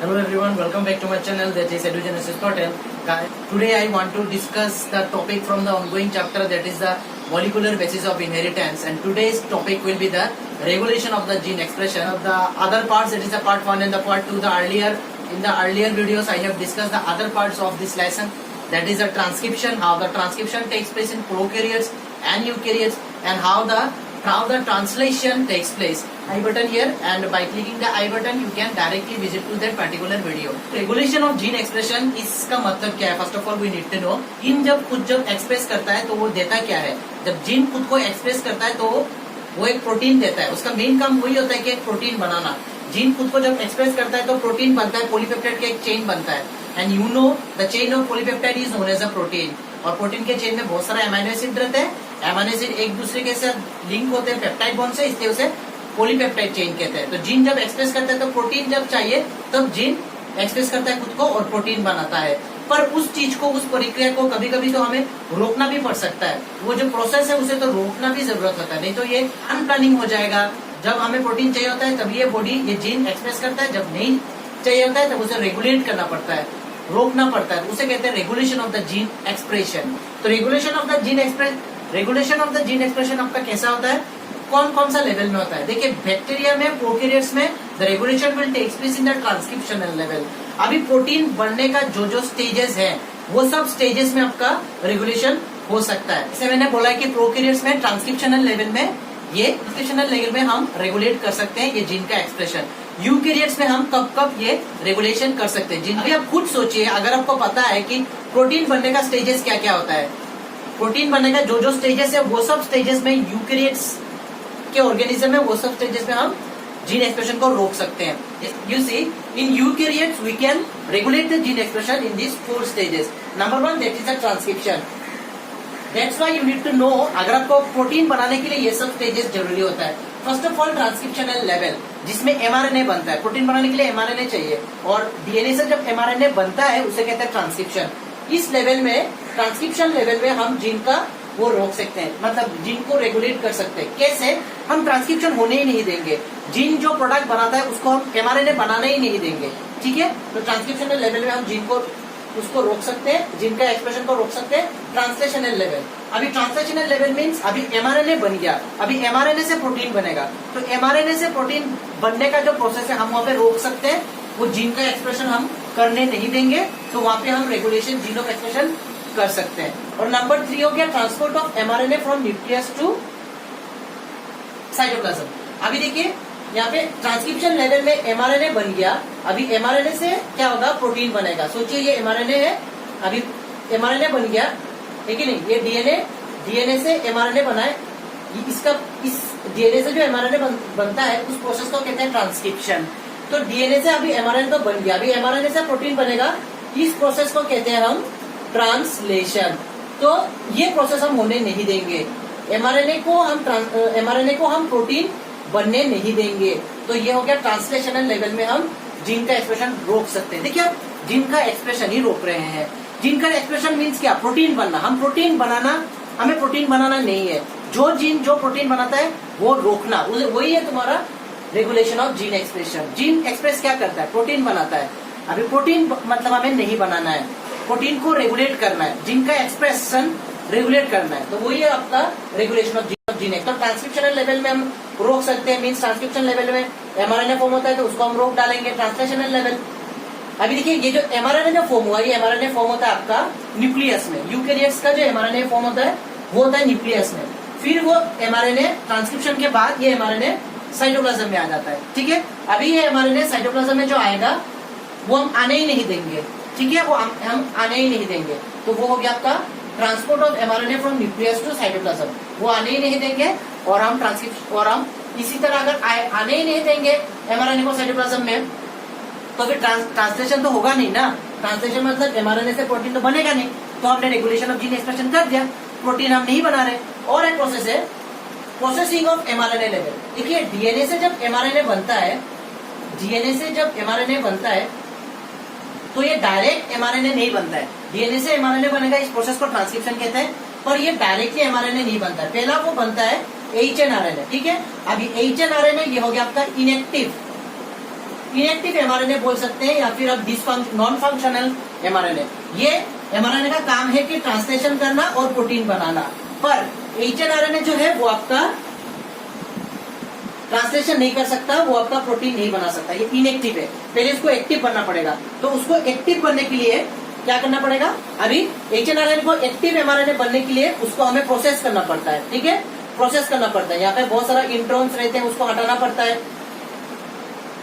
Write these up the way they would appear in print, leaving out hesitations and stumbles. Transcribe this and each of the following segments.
Hello everyone, welcome back to my channel, that is Edugenesis Hotel. Today I want to discuss the topic from the ongoing chapter, that is the molecular basis of inheritance, and today's topic will be the regulation of the gene expression. Of the other parts, that is the part 1 and the part 2, in the earlier videos I have discussed the other parts of this lesson, that is the transcription, how the transcription takes place in prokaryotes and eukaryotes, and how the translation takes place. I button here, and by clicking the I button you can directly visit to that particular video. Regulation of gene expression, इसका मतलब क्या है? First of all we need to know. Gene जब express करता है तो वो देता क्या है? जब जीन खुद को एक्सप्रेस करता है तो वो एक प्रोटीन देता है. उसका मेन काम वही होता है कि एक प्रोटीन बनाना. जीन खुद को जब एक्सप्रेस करता है तो प्रोटीन बनता है, पॉलीपेप्टाइड का एक चेन बनता है. And you know the chain of polypeptide is known as a protein. और प्रोटीन के चेन में बहुत सारा एमाइनो एसिड रहते हैं. एमाइनो एसिड एक दूसरे के साथ लिंक होते हैं पेप्टाइड बॉन्ड से, इसलिए उसे पॉलीपेप्टाइड चेन कहते हैं. तो जीन जब एक्सप्रेस करता है तो प्रोटीन जब चाहिए तब जीन एक्सप्रेस करता है खुद को और प्रोटीन बनाता है. पर उस चीज को, उस प्रक्रिया को कभी कभी तो हमें रोकना भी पड़ सकता है. वो जो प्रोसेस है उसे तो रोकना भी जरूरत होता है, नहीं तो ये अनप्लानिंग हो जाएगा. जब हमें प्रोटीन चाहिए होता है तब ये बॉडी ये जीन एक्सप्रेस करता है, जब नहीं चाहिए होता है तब उसे रेगुलेट करना पड़ता है, रोकना पड़ता है. उसे कहते हैं regulation of the gene expression. तो regulation of the gene expression आपका कैसा होता है, कौन कौन सा लेवल में होता है? देखिए, बैक्टीरिया में, प्रोकैरियोट्स में the regulation will take place in the transcriptional level. अभी प्रोटीन बनने का जो स्टेजेस है वो सब स्टेजेस में आपका रेगुलेशन हो सकता है. जैसे मैंने बोला है कि प्रोकैरियोट्स में ट्रांसक्रिप्शनल लेवल में हम रेगुलेट कर सकते हैं ये जीन का एक्सप्रेशन. यूकैरियोट्स में हम कब ये रेगुलेशन कर सकते हैं. अभी आप खुद सोचिए, अगर आपको पता है कि प्रोटीन बनने का स्टेजेस क्या क्या होता है, प्रोटीन बनने का जो स्टेजेस है वो सब स्टेजेस में यूकैरियोट्स के ऑर्गेनिज्म में वो सब स्टेजेस में हम जीन एक्सप्रेशन को रोक सकते हैं. You see, in eukaryotes we can regulate the gene expression in this 4 stages. Number 1 that is the transcription. That's why you need to know, अगर आपको प्रोटीन बनाने के लिए ये सब स्टेजेस जरूरी होता है. First of all transcriptional level, जिसमें एमआरएनए बनता है. प्रोटीन बनाने के लिए एमआरएनए चाहिए और डीएनए से जब एमआरएनए बनता है उसे कहते हैं ट्रांसक्रिप्शन. इस लेवल में, ट्रांसक्रिप्शन लेवल में हम जीन का वो रोक सकते हैं, मतलब जीन को रेगुलेट कर सकते हैं. कैसे? हम ट्रांसक्रिप्शन होने ही नहीं देंगे. जीन जो प्रोडक्ट बनाता है उसको हम एमआरएनए बनाने ही नहीं देंगे. ठीक है, तो ट्रांसक्रिप्शनल लेवल में हम जीन को उसको रोक सकते हैं, जीन का एक्सप्रेशन को रोक सकते हैं. ट्रांसलेशनल लेवल, अभी ट्रांसलेशनल लेवल मीन्स अभी एमआरएनए बन गया, अभी एमआरएनए से प्रोटीन बनेगा, तो एमआरएनए से प्रोटीन बनने का जो प्रोसेस है हम वहाँ पे रोक सकते हैं. वो जीन का एक्सप्रेशन हम करने नहीं देंगे, तो वहाँ पे हम रेगुलेशन जीन ऑफ एक्सप्रेशन कर सकते हैं. और नंबर 3 हो गया transport of mRNA from nucleus to cytoplasm. अभी देखिए यहाँ पे ट्रांसक्रिप्शन लेवल में एमआरएनए बन गया, अभी एमआरएनए से क्या होगा, प्रोटीन बनेगा. सोचिए ये एमआरएनए है, अभी एमआरएनए बन गया है कि नहीं, ये डीएनए से एमआरएनए बना है. इस डीएनए से जो एमआरएनए बनता है उस प्रोसेस को कहते हैं ट्रांसक्रिप्शन. तो डीएनए से अभी एमआरएनए तो बन गया, अभी एमआरएनए से प्रोटीन बनेगा, इस प्रोसेस को कहते हैं हम ट्रांसलेशन. तो ये प्रोसेस हम होने नहीं देंगे. एमआरएनए को हम प्रोटीन बनने नहीं देंगे. तो ये हो गया ट्रांसलेशनल लेवल में हम जीन का एक्सप्रेशन रोक सकते हैं. देखिए, आप जीन का एक्सप्रेशन ही रोक रहे हैं. जीन का एक्सप्रेशन मीन्स क्या? प्रोटीन बनना. हमें प्रोटीन बनाना नहीं है. जो जीन जो प्रोटीन बनाता है वो रोकना, वही है तुम्हारा regulation of gene expression. Gene express क्या करता है? प्रोटीन बनाता है. अभी प्रोटीन मतलब हमें नहीं बनाना है, प्रोटीन को रेगुलेट करना है, जीन का एक्सप्रेशन रेगुलेट करना है. तो वही है आपका रेगुलेशन ऑफ जीन. तो ट्रांसक्रिप्शनल लेवल में हम रोक सकते हैं, मीन्स ट्रांसक्रिप्शन लेवल में एमआरएनए फॉर्म होता है तो उसको हम रोक डालेंगे. ट्रांसलेशनल लेवल, अभी देखिए ये जो एमआरएनए जो फॉर्म हुआ, ये एमआरएनए फॉर्म होता है आपका न्यूक्लियस में. यूकैरियोट्स का जो एमआरएनए फॉर्म होता है वो होता है न्यूक्लियस में. फिर वो एमआरएनए ट्रांसक्रिप्शन के बाद ये एमआरएनए साइटोप्लाज्म में आ जाता है. ठीक है, अभी ये एमआरएनए साइटोप्लाज्म में जो आएगा वो हम आने ही नहीं देंगे. ठीक है, वो हम आने ही नहीं देंगे. तो वो हो गया आपका transport of mRNA from nucleus to cytoplasm. वो आने ही नहीं देंगे और हम इसी तरह अगर आने ही नहीं देंगे एमआरएनए को साइटोप्लाज्म में, तो फिर ट्रांसलेशन तो होगा नहीं ना. ट्रांसलेशन मतलब एमआरएनए से प्रोटीन तो बनेगा नहीं. तो हमने रेगुलेशन ऑफ जीन एक्सप्रेशन कर दिया, प्रोटीन हम नहीं बना रहे. और एक प्रोसेस है प्रोसेसिंग ऑफ एमआरएनए लेवल. देखिए, डीएनए से जब एमआरएनए बनता है तो ये डायरेक्ट एमआरएनए नहीं बनता है. डीएनए से एमआरएनए बनेगा, इस प्रोसेस को ट्रांसक्रिप्शन कहते हैं. पर ये डायरेक्टली एमआरएनए नहीं बनता है. पहला वो बनता है एचएनआरएनए. ठीक है, अभी एचएनआरएनए ये हो गया आपका इनएक्टिव इनएक्टिव एमआरएनए बोल सकते हैं, या फिर आप नॉन फंक्शनल एमआरएनए। ये एमआरएनए का काम है कि ट्रांसलेशन करना और प्रोटीन बनाना, पर एचएनआरएनए जो है वो आपका ट्रांसलेशन नहीं कर सकता, वो आपका प्रोटीन नहीं बना सकता, ये इनएक्टिव है। पहले इसको एक्टिव बनना पड़ेगा, तो उसको एक्टिव बनने के लिए क्या करना पड़ेगा, अभी एचएनआरएनए को एक्टिव एमआरएनए बनने के लिए उसको हमें प्रोसेस करना पड़ता है, ठीक है, प्रोसेस करना पड़ता है। यहाँ पे बहुत सारा इंट्रॉन्स रहते हैं, उसको हटाना पड़ता है।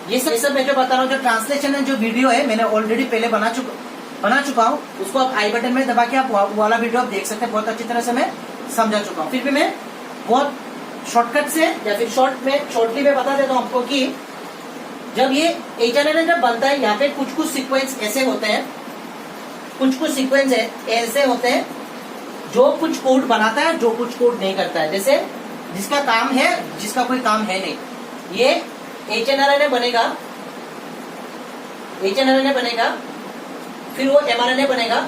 ये सब मैं जो बता रहा हूँ, जो ट्रांसलेशन है, जो वीडियो है, मैंने ऑलरेडी पहले बना चुका हूँ, उसको आप आई बटन में दबा के आप वाला वीडियो आप देख सकते हैं, बहुत अच्छी तरह से मैं समझा चुका हूँ। फिर भी मैं बहुत शॉर्टकट से या फिर शॉर्टली में बता देता हूँ आपको कि जब ये एचएनआरएनए जब बनता है, यहाँ पे कुछ कुछ सीक्वेंस ऐसे होते हैं, कुछ सीक्वेंस ऐसे होते हैं जो कुछ कोड बनाता है, जो कुछ कोड नहीं करता है। जैसे जिसका काम है, जिसका कोई काम है नहीं, ये एचएनआरएनए बनेगा, फिर वो एमआरएनए बनेगा।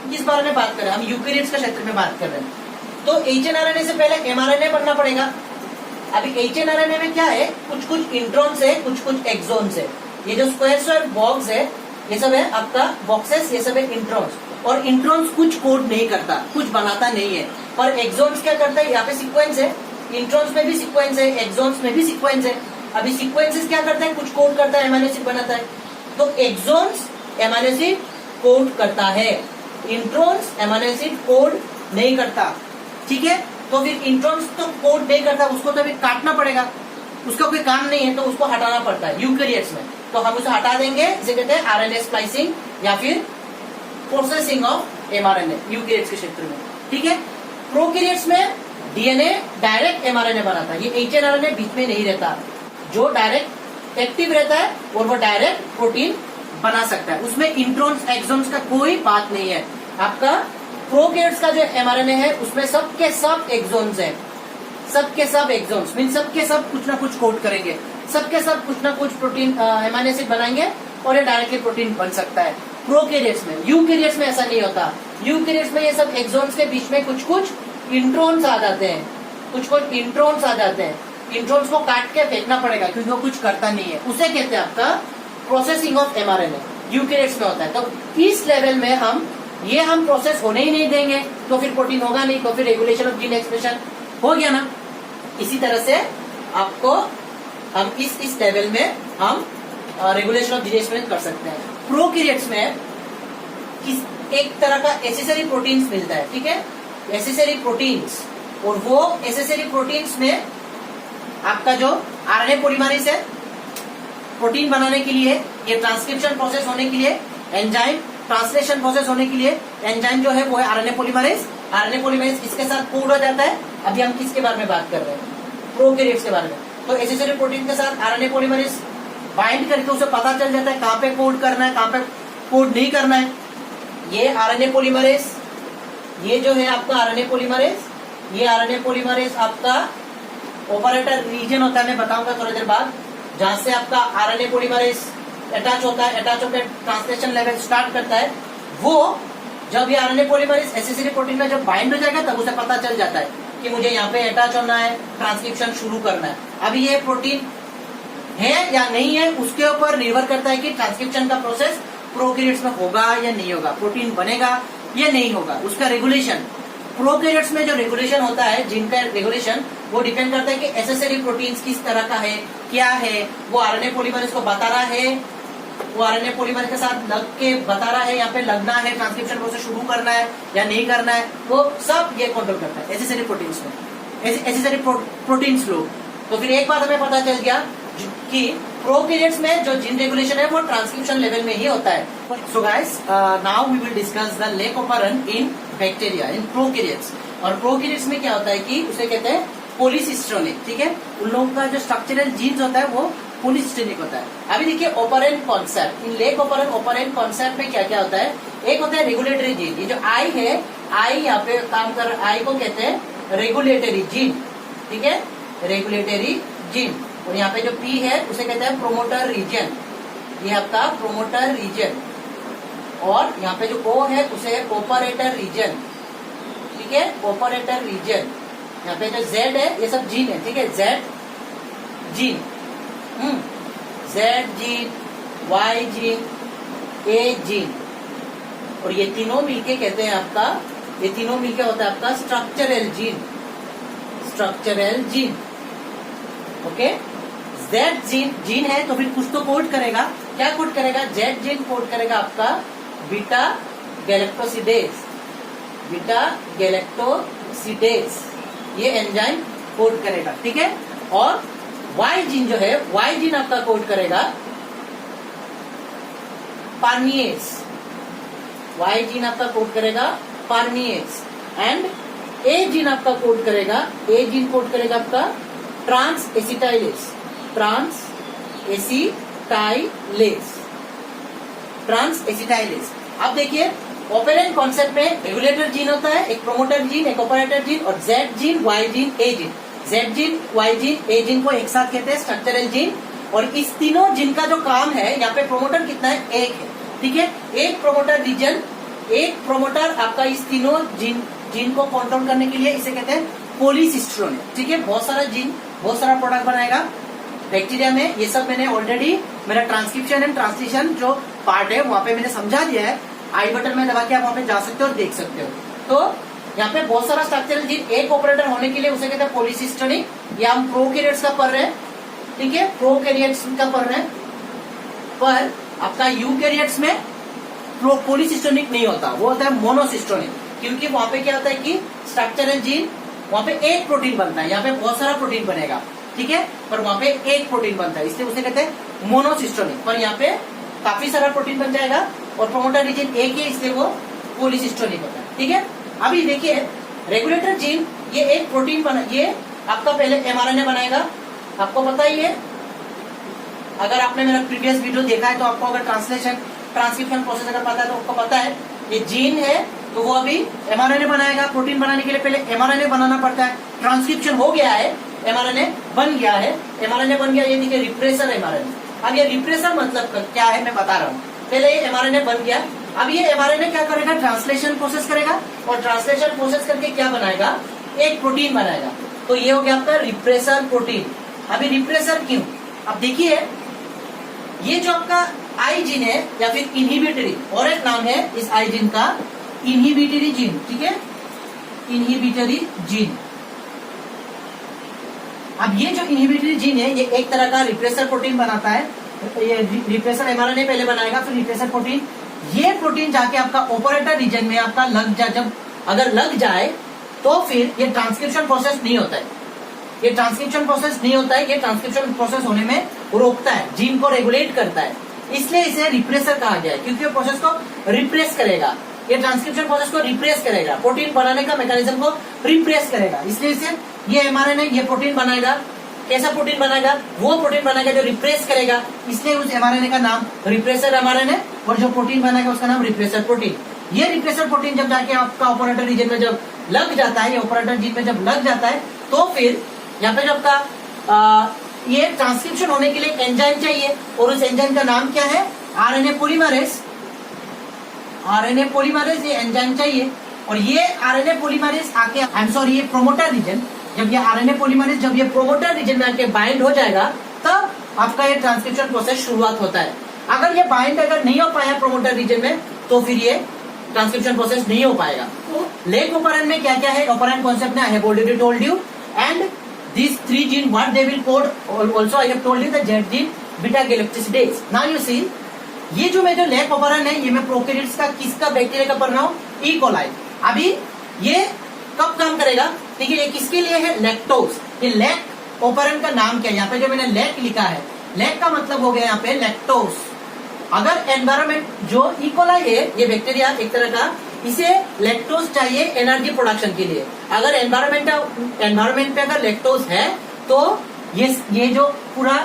किस बारे में बात कर रहे हैं हम, यूकेरियोट्स का क्षेत्र में बात कर रहे हैं। तो एचएनआरएनए से पहले एमआरएनए बनना पड़ेगा। अभी एचएनआरएनए में क्या है, कुछ इंट्रॉन्स है, कुछ एक्सोन्स है। ये जो स्क्वायर बॉक्स है, ये सब है आपका बॉक्सेस, ये सब है इंट्रॉन्स। और इंट्रॉन्स कुछ कोड नहीं करता, कुछ बनाता नहीं है, पर एक्सोन्स क्या करता है, यहाँ पे सीक्वेंस है, इंट्रॉन्स में भी सीक्वेंस है, एक्सोन्स में भी सीक्वेंस है। अभी सीक्वेंसेस क्या करता है, कुछ कोड करता है, एमिनो एसिड बनाता है। तो एक्सोन्स एमिनो एसिड कोड करता है, इंट्रॉन्स एमिनो एसिड कोड नहीं करता, ठीक है। तो फिर इंट्रॉन्स तो कोड नहीं करता, उसको तो अभी काटना पड़ेगा, उसका कोई काम नहीं है, तो उसको हटाना पड़ता है यूकेरियोट्स में। तो हम उसे हटा देंगे, इसे कहते हैं आरएनए स्प्लाइसिंग या फिर प्रोसेसिंग ऑफ एमआरएनए यूकेरियोट्स के क्षेत्र में, ठीक है। प्रोकैरियोट्स में डीएनए डायरेक्ट एमआरएनए बनाता है, ये एचएनआरएनए बीच में नहीं रहता। जो डायरेक्ट एक्टिव रहता है और वो डायरेक्ट प्रोटीन बना सकता है, उसमें इंट्रॉन्स एक्सोन्स का कोई बात नहीं है। आपका प्रोकैरियोट्स का जो एमआरएनए है, उसमें सबके सब एक्सोन्स है, सबके सब एक्सोन्स मीन सबके सब कुछ ना कुछ कोड करेंगे, सबके सब कुछ ना कुछ प्रोटीन एमिनो एसिड बनाएंगे और ये डायरेक्टली प्रोटीन बन सकता है प्रोकैरियोट्स में। यूकेरियोट्स में ऐसा नहीं होता। यूकेरियोट्स में ये सब एक्सोन्स के बीच में कुछ इंट्रॉन्स आ जाते हैं, कुछ इंट्रॉन्स आ जाते हैं। इंट्रॉन्स को काट के फेंकना पड़ेगा क्योंकि वो कुछ करता नहीं है, उसे कहते हैं आपका प्रोसेसिंग ऑफ एमआरएनए। यूकेरियोट्स में होता है। तो इस लेवल में हम प्रोसेस होने ही नहीं देंगे, तो फिर प्रोटीन होगा नहीं, तो फिर रेगुलेशन ऑफ जीन एक्सप्रेशन हो गया ना। इसी तरह से आपको हम इस लेवल में हम रेगुलेशन ऑफ जीन एक्सप्रेशन कर सकते हैं। प्रोकैरियोट्स में एक तरह का एसेसरी प्रोटीन्स मिलता है, ठीक है, एसेसरी प्रोटीन्स। और वो एसेसरी प्रोटीन्स में आपका जो आरएनए पॉलीमरेज है, प्रोटीन बनाने के लिए, ये ट्रांसक्रिप्शन प्रोसेस होने के लिए, एंजाइम ट्रांसलेशन प्रोसेस होने के लिए एंजाइम जो है वो है आरएनए पॉलीमरेज। आरएनए पॉलीमरेज इसके साथ कोड हो जाता है। अभी हम किसके बारे में बात कर रहे हैं, प्रोकैरियोट्स के बारे में। तो एसेसरी प्रोटीन के साथ आरएनए पॉलीमरेज बाइंड करके उसे पता चल जाता है कहाँ पे कोड करना है, कहाँ पे कोड नहीं करना है। ये आरएनए पॉलीमरेज, ये जो है आपका आरएनए पॉलीमरेज, ये आरएनए पॉलीमरेज आपका ऑपरेटर रीजन होता है, मैं बताऊंगा थोड़ी देर बाद, जहां से आपका आरएनए पॉलीमरेज अटैच होता है, अटैच होकर ट्रांसलेशन लेवल स्टार्ट करता है। वो जब ये आरएनए पॉलीमरेज एसेसरी प्रोटीन में जब बाइंड हो जाएगा, तब उसे पता चल जाता है कि मुझे यहाँ पे अटैच होना है, ट्रांसक्रिप्शन शुरू करना है। अभी ये प्रोटीन है या नहीं है, उसके ऊपर निर्भर करता है कि ट्रांसक्रिप्शन का प्रोसेस प्रोकैरियोट्स में होगा या नहीं होगा, प्रोटीन बनेगा या नहीं होगा, उसका रेगुलेशन। प्रोकैरियोट्स में जो रेगुलेशन होता है, जिनका रेगुलेशन, वो डिपेंड करता है कि एसेसरी प्रोटीन्स किस तरह का है, क्या है, वो आरएनए पॉलीमरेज को बता रहा है, वो आरएनए पॉलीमरेज के साथ लग के बता रहा है, यहाँ पे लगना है, ट्रांसक्रिप्शन प्रोसेस शुरू करना है या नहीं करना है, वो सब ये कंट्रोल करता है एसेसरी प्रोटीन्स में, एसेसरी प्रोटीन्स लोग। तो फिर एक बात हमें पता चल गया कि प्रोकैरियोट्स में जो जीन रेगुलेशन है वो ट्रांसक्रिप्शन लेवल में ही होता है। So guys, now we will discuss the lac operon in bacteria, in prokaryotes. और प्रोकैरियोट्स में क्या होता है कि उसे कहते हैं पॉलीसिस्टोनिक, ठीक है। उन लोगों का जो स्ट्रक्चरल जीन्स होता है वो पॉलीसिस्टोनिक होता है। अभी देखिए ऑपरेंट कॉन्सेप्ट, इन लेक ऑपरेंट कॉन्सेप्ट में क्या क्या होता है। एक होता है रेगुलेटरी जीन, ये जो आई है, आई यहाँ पे काम कर, आई को कहते हैं रेगुलेटरी जीन, ठीक है, रेगुलेटरी जीन। और यहाँ पे जो पी है उसे कहते हैं प्रोमोटर रीजन, ये आपका प्रोमोटर रीजन। और यहाँ पे जो ओ है उसे है ऑपरेटर रीजन, ठीक है, ऑपरेटर रीजन। यहाँ पे जो जेड है ये सब जीन है, ठीक है, Z gene, Z gene, Y gene, A gene, और ये तीनों मिलके कहते हैं आपका, ये तीनों मिलके होता है आपका structural gene, structural gene. Okay, Z gene, gene है तो फिर कुछ तो कोड करेगा, क्या कोड करेगा? जेड जीन कोड करेगा आपका बीटा गैलेक्टोसिडेज, बीटा गैलेक्टोसिडेज, ये एंजाइम कोड करेगा, ठीक है। और वाई जीन जो है, वाई जीन आपका कोड करेगा पार्निएज, वाई जीन आपका कोड करेगा पार्निएज, एंड ए जीन आपका कोड करेगा, ए जीन कोड करेगा आपका transacetylase, transacetylase, transacetylase. अब देखिए ऑपरेंट कॉन्सेप्ट में रेगुलेटर जीन होता है, एक प्रोमोटर जीन, एक ऑपरेटर जीन, और Z gene, Y gene, A gene. Z gene, Y gene, A gene को एक साथ कहते हैं स्ट्रक्चरल जीन। और इस तीनों जीन का जो काम है, यहाँ पे प्रोमोटर कितना है? एक है, ठीक है। एक प्रोमोटर रीजन, एक प्रोमोटर आपका इस तीनों जीन को कंट्रोल करने के लिए, इसे कहते हैं पॉलीसिस्टेरोन, ठीक है। बहुत सारा जीन, बहुत सारा प्रोडक्ट बनाएगा बैक्टीरिया में। ये सब मैंने ऑलरेडी मेरा ट्रांसक्रिप्शन एंड ट्रांसलेशन जो पार्ट है वहां पे मैंने समझा दिया है, आई बटन में दबा के आप वहां पे जा सकते हो और देख सकते हो। तो यहाँ पे बहुत सारा स्ट्रक्चरल जीन, एक ऑपरेटर होने के लिए उसे कहते हैं पॉलीसिस्टेरोनिक। ये हम प्रोकैरियोट्स का पढ़ रहे हैं, ठीक है, प्रोकैरियोट्स का पढ़ रहे हैं। पर आपका यूकैरियोट्स में पॉलीसिस्टेरोनिक नहीं होता, वो होता है मोनोसिस्टेरोनिक, क्योंकि वहां पे क्या होता है कि स्ट्रक्चरल जीन, वहां पे एक प्रोटीन बनता है, यहाँ पे बहुत सारा प्रोटीन बनेगा, ठीक है, पर वहां पे एक प्रोटीन बनता है, इसलिए उसे कहते हैं मोनोसिस्टेरोनिक। पर यहाँ पे काफी सारा प्रोटीन बन जाएगा और प्रोमोटर रीजन एक ही, इसलिए वो पॉलीसिस्टेरोनिक होता है, ठीक है। अभी देखिए रेगुलेटर जीन, ये एक प्रोटीन बना, ये आपका पहले एमआरएनए बनाएगा, आपको पता ही है। अगर आपने मेरा प्रीवियस वीडियो देखा है तो आपको अगर ट्रांसलेशन ट्रांसक्रिप्शन प्रोसेस अगर पता है तो आपको पता है ये जीन है तो वो अभी एमआरएनए बनाएगा। प्रोटीन बनाने के लिए पहले एमआरएनए बनाना पड़ता है। ट्रांसक्रिप्शन हो गया है, एमआरएनए बन गया है, एमआरएनए बन गया, ये देखिए रिप्रेसर एमआरएनए। अब ये रिप्रेसर मतलब क्या है मैं बता रहा हूँ। पहले ये एमआरएनए बन गया, अब ये एमआरएनए क्या करेगा? ट्रांसलेशन प्रोसेस करेगा, और ट्रांसलेशन प्रोसेस करके क्या बनाएगा? एक प्रोटीन बनाएगा। तो ये हो गया आपका रिप्रेसर प्रोटीन। अभी रिप्रेसर क्यों? अब देखिए ये जो आपका आई जीन है या फिर इनहिबिटरी, और एक नाम है इस आई जीन का इनहिबिटरी जीन, ठीक है, इनहिबिटरी जीन। अब ये जो इनहिबिटरी जीन है ये एक तरह का रिप्रेसर प्रोटीन बनाता है। ये रिप्रेसर एमआरएनए पहले बनाएगा, फिर रिप्रेसर प्रोटीन। ये प्रोटीन जाके आपका ऑपरेटर रीजन में आपका लग जाए, जब अगर लग जाए तो फिर ये ट्रांसक्रिप्शन प्रोसेस नहीं होता है, ये ट्रांसक्रिप्शन प्रोसेस नहीं होता है, ये ट्रांसक्रिप्शन प्रोसेस होने में रोकता है, जीन को रेगुलेट करता है, इसलिए इसे रिप्रेसर कहा गया है, क्योंकि ये प्रोसेस को रिप्रेस करेगा, ये ट्रांसक्रिप्शन प्रोसेस को रिप्रेस करेगा, प्रोटीन बनाने का मैकेनिज्म को रिप्रेस करेगा, इसलिए इसे ये एमआरएनए ये प्रोटीन बनाएगा। कैसा प्रोटीन बनाएगा? वो प्रोटीन बनाएगा जो रिप्रेस करेगा, इसलिए उस एमआरएनए का नाम रिप्रेसर एमआरएनए, और जो प्रोटीन बनाएगा उसका नाम रिप्रेसर प्रोटीन। ये रिप्रेसर प्रोटीन जब जाके आपका ऑपरेटर रीजन में जब लग जाता है, ये ऑपरेटर जीन में जब लग जाता है, तो फिर यहाँ पे जब का ये ट्रांसक्रिप्शन होने के लिए एंजाइम चाहिए, और उस एंजाइम का नाम क्या है? RNA polymerase. आरएनए पॉलीमरेज ये एंजाइम चाहिए, और ये आरएनए पॉलीमरेज आके, आई एम सॉरी, ये प्रोमोटर रीजन, जब ये आरएनए पॉलीमरेज जब ये प्रोमोटर रीजन में आके बाइंड हो जाएगा, तब आपका ये ट्रांसक्रिप्शन प्रोसेस शुरुआत होता है। अगर ये बाइंड अगर नहीं हो पाया प्रोमोटर रीजन में, तो फिर ये ट्रांसक्रिप्शन प्रोसेस नहीं हो पाएगा। लेग ऑपरेंट में क्या क्या है? ऑपरेंट कॉन्सेप्ट में I have already told you, and these three gene what they will code, also I have told you the Z gene beta galactosidase. Now you see ये जो मैं जो लैक ऑपरेंट है, ये मैं प्रोकैरियोट्स का किसका बैक्टीरिया का पढ़ रहा हूँ? E coli. अभी ये कब काम करेगा? ठीक है, ये किसके लिए है? लैक्टोज। ये लैक ऑपरेंट का नाम क्या है? यहाँ पे जो मैंने लैक लिखा है, लैक का मतलब हो गया यहाँ पे लैक्टोज। अगर एनवायरमेंट जो ई कोलाई है, ये बैक्टीरिया एक तरह का, इसे लैक्टोज चाहिए एनर्जी प्रोडक्शन के लिए। अगर एनवायरमेंट पे अगर लैक्टोज है तो ये जो पूरा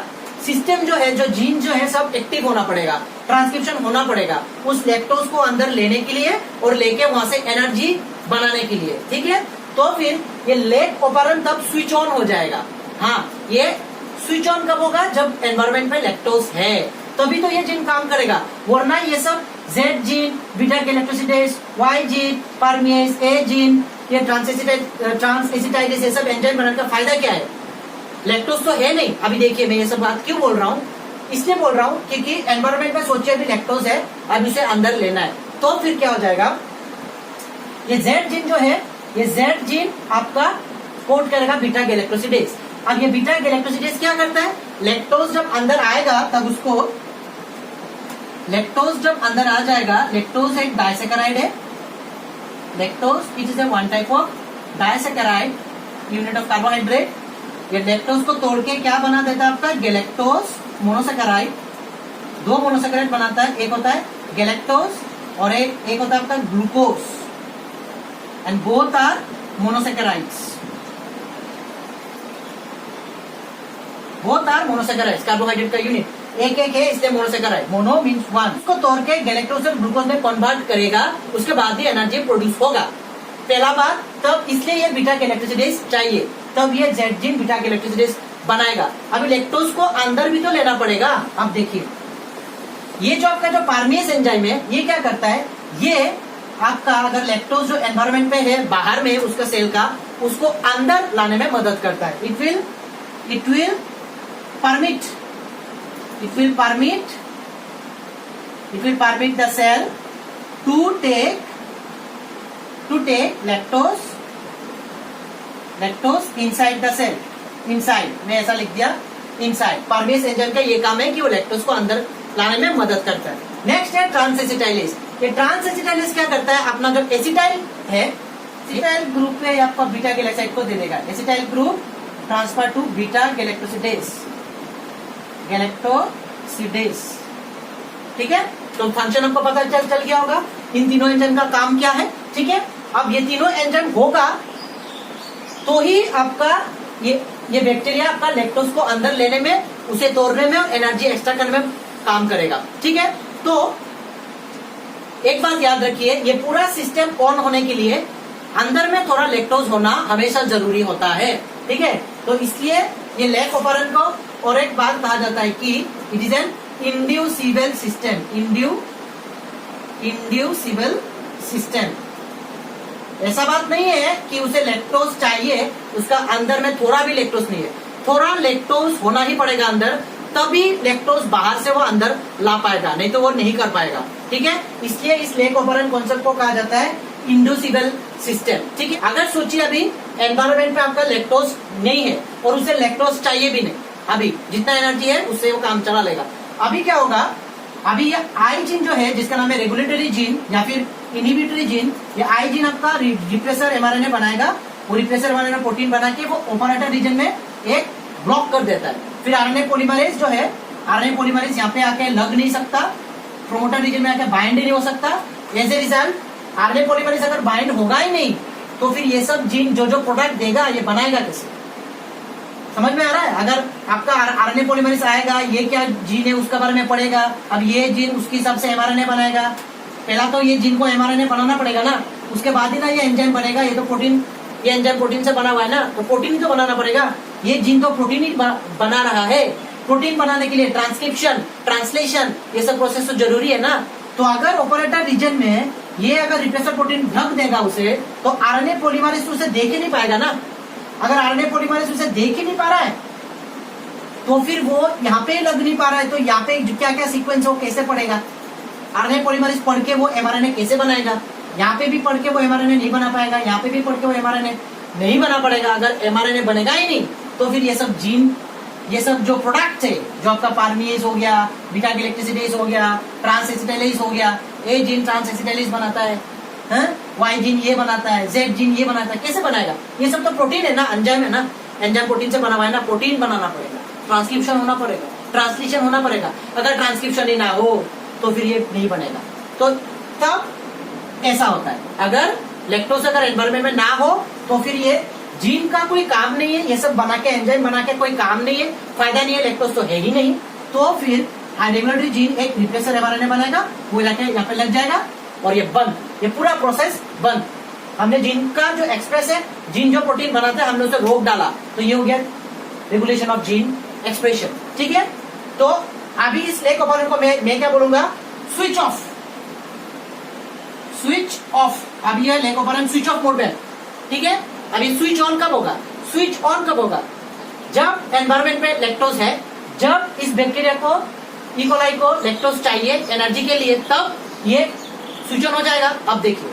सिस्टम जो है, जो जीन जो है, सब एक्टिव होना पड़ेगा, ट्रांसक्रिप्शन होना पड़ेगा उस लैक्टोज को अंदर लेने के लिए और लेके वहां से एनर्जी बनाने के लिए, ठीक है। तो फिर ये लैक ऑपरेंट तब स्विच ऑन हो जाएगा। हाँ, ये स्विच ऑन कब होगा? जब एनवायरमेंट में लैक्टोज है, तभी तो ये जीन काम करेगा, वरना ये सब Z gene, beta galactosidase, Y gene, permease, A gene, ये ट्रांस एसिटाइलेज, ये सब एंजाइम बनाने का फायदा क्या है? लैक्टोज तो है नहीं। अभी देखिए मैं ये सब बात क्यों बोल रहा हूँ, इसलिए बोल रहा हूँ क्योंकि एनवायरमेंट में सोचिए अभी लैक्टोज है, अब इसे अंदर लेना है, तो फिर क्या हो जाएगा, ये Z जीन जो है, ये Z जीन आपका कोड करेगा बीटा गैलेक्टोसिडेज। अब ये बीटा गैलेक्टोसिडेज क्या करता है, लैक्टोज जब अंदर आएगा तब उसको, लैक्टोज जब अंदर आ जाएगा, लैक्टोज एक डाइसैकेराइड है, lactose it is a one type of disaccharide unit of carbohydrate. ये लैक्टोज को तोड़ के क्या बना देता है आपका, गैलेक्टोज मोनोसैकेराइड। दो मोनोसैकेराइड बनाता है, एक होता है गैलेक्टोज और एक होता है आपका glucose, and both are monosaccharides, both are monosaccharides, carbohydrate का यूनिट एक एक है इसलिए मोनोसैकेराइड, मोनो मींस वन। उसको तोड़ के गैलेक्टोज और ग्लूकोज में कन्वर्ट करेगा, उसके बाद ही एनर्जी प्रोड्यूस होगा, पहला बात। तब इसलिए ये बीटा गैलेक्टोसिडेज चाहिए, तब ये Z जीन बीटा गैलेक्टोसिडेज बनाएगा। अभी लैक्टोज को अंदर भी तो लेना पड़ेगा। अब देखिए ये जो आपका जो पार्मियस एंजाइम है, ये क्या करता है, ये आपका अगर लैक्टोज जो एनवायरमेंट में है, बाहर में है उसका सेल का, उसको अंदर लाने में मदद करता है। It will permit the cell to take lactose inside the cell, inside मैं ऐसा लिख दिया, inside। पार्मियस एंजाइम का ये काम है कि वो लैक्टोज को अंदर लाने में मदद करता है। नेक्स्ट है ट्रांसएसिटाइलेज। ये ट्रांसएसिटाइलेज क्या करता है, अपना जो एसिटाइल है, एसिटाइल ग्रुप पे आपका बीटा गैलेक्साइड को दे देगा, acetyl group transfer to beta galactosidase, ठीक है। तो फंक्शन हमको पता चल गया होगा, इन तीनों एंजाइम का काम क्या है, ठीक है। अब ये तीनों एंजाइम होगा तो ही आपका ये बैक्टीरिया आपका लैक्टोज को अंदर लेने में, उसे तोड़ने में और एनर्जी एक्स्ट्रा करने में काम करेगा, ठीक है। तो एक बात याद रखिए, ये पूरा सिस्टम ऑन होने के लिए अंदर में थोड़ा लैक्टोज होना हमेशा जरूरी होता है, ठीक है। तो इसलिए ये लैक ऑपरेंट को और एक बात कहा जाता है कि it is an inducible system, inducible system. ऐसा बात नहीं है कि उसे लैक्टोज चाहिए, उसका अंदर में थोड़ा भी लैक्टोज नहीं है, थोड़ा लैक्टोज होना ही पड़ेगा अंदर, तभी लैक्टोज बाहर से वो अंदर ला पाएगा, नहीं तो वो नहीं कर पाएगा, ठीक है। इसलिए इस लैक ऑपरेंट कॉन्सेप्ट को कहा जाता है इंड्यूसिबल सिस्टम, ठीक है। अगर सोचिए अभी एनवायरमेंट में आपका लैक्टोज नहीं है और उसे लैक्टोज चाहिए भी नहीं, अभी जितना एनर्जी है उससे वो काम चला लेगा। अभी क्या होगा, अभी ये आई जीन जो है जिसका नाम है रेगुलेटरी जीन या फिर इनहिबिटरी जीन, ये आई जीन आपका रिप्रेसर एमआरएनए बनाएगा, वो रिप्रेसर एमआरएनए प्रोटीन बना के वो ऑपरेटर रीजन में एक ब्लॉक कर देता है। फिर आरएनए पॉलीमरेज जो है, आरएनए पॉलीमरेज यहाँ पे आके लग नहीं सकता, प्रोमोटर रीजन में आके बाइंड नहीं हो सकता। As a result RNA polymerase अगर बाइंड होगा ही नहीं तो फिर ये सब जीन जो प्रोडक्ट देगा ये बनाएगा कैसे, समझ में आ रहा है। अगर आपका आरएनए पॉलीमरेज आएगा, ये क्या जीन है उसके बारे में पढ़ेगा, अब ये जीन उसके हिसाब से एमआरएनए बनाएगा, पहला तो ये जीन को एमआरएनए बनाना पड़ेगा ना, उसके बाद ही ना ये एंजाइम बनेगा। ये तो प्रोटीन, ये एंजाइम प्रोटीन से बना हुआ है ना, तो प्रोटीन ही तो बनाना पड़ेगा। ये जीन तो प्रोटीन ही बना रहा है, प्रोटीन बनाने के लिए ट्रांसक्रिप्शन, ट्रांसलेशन, ये सब प्रोसेस तो जरूरी है ना। तो अगर ऑपरेटर रीजन में ये अगर रिप्रेसर प्रोटीन ढक देगा उसे, तो आरएनए पॉलीमरेज उसे देख ही नहीं पाएगा ना। अगर आरएनए पॉलीमरेज उसे देख ही नहीं पा रहा है तो फिर वो यहाँ पे लग नहीं पा रहा है, तो यहाँ पे क्या क्या सीक्वेंस है वो कैसे पढ़ेगा, आरएनए पॉलीमरेज पढ़ के वो एमआरएनए कैसे बनाएगा। यहाँ पे भी पढ़ के वो एमआरएनए नहीं बना पाएगा, यहाँ पे भी पढ़ के वो एमआरएनए नहीं बना पड़ेगा। अगर एमआरएनए बनेगा ही नहीं तो फिर ये सब जीन, ये सब जो प्रोडक्ट है, जो आपका पार्मियेज हो गया, बीटा गैलेक्टोसिडेज हो गया, ट्रांसएसिटाइलेज हो गया, ए जीन ट्रांसएसिटाइलेज बनाता है, वाई जीन ये बनाता है, जेड जीन ये बनाता है, कैसे बनाएगा। ये सब तो प्रोटीन है ना, एंजाइम है ना, एंजाइम प्रोटीन से बना हुआ है ना, प्रोटीन बनाना पड़ेगा, ट्रांसक्रिप्शन होना पड़ेगा, ट्रांसलेशन होना पड़ेगा। अगर ट्रांसक्रिप्शन ही ना हो तो फिर ये नहीं बनेगा। तो तब ऐसा होता है, अगर लैक्टोज अगर एनवायरमेंट में ना हो तो फिर ये जीन का कोई काम नहीं है, ये सब बना के एंजाइम बना के कोई काम नहीं है, फायदा नहीं है, लैक्टोज तो है ही नहीं। तो फिर रेगुलेटरी जीन एक रिप्रेसर एमआरएनए बनाएगा, वो जाके यहाँ पे लग जाएगा और ये बंद, ये पूरा प्रोसेस बंद। हमने जीन का जो एक्सप्रेस है, जीन जो प्रोटीन बनाता है, हमने उसे रोक डाला, तो ये हो गया रेगुलेशन ऑफ जीन एक्सप्रेशन, ठीक है। तो अभी इस लैक ऑपरेंट को मैं क्या बोलूंगा, स्विच ऑफ, स्विच ऑफ। अभी यह lac operon switch off mode में, ठीक है। अभी स्विच ऑन कब होगा, स्विच ऑन कब होगा, जब एनवायरमेंट में लैक्टोज है, जब इस बैक्टीरिया को इकोलाई को लैक्टोज चाहिए एनर्जी के लिए, तब ये स्विच ऑन हो जाएगा। अब देखिए,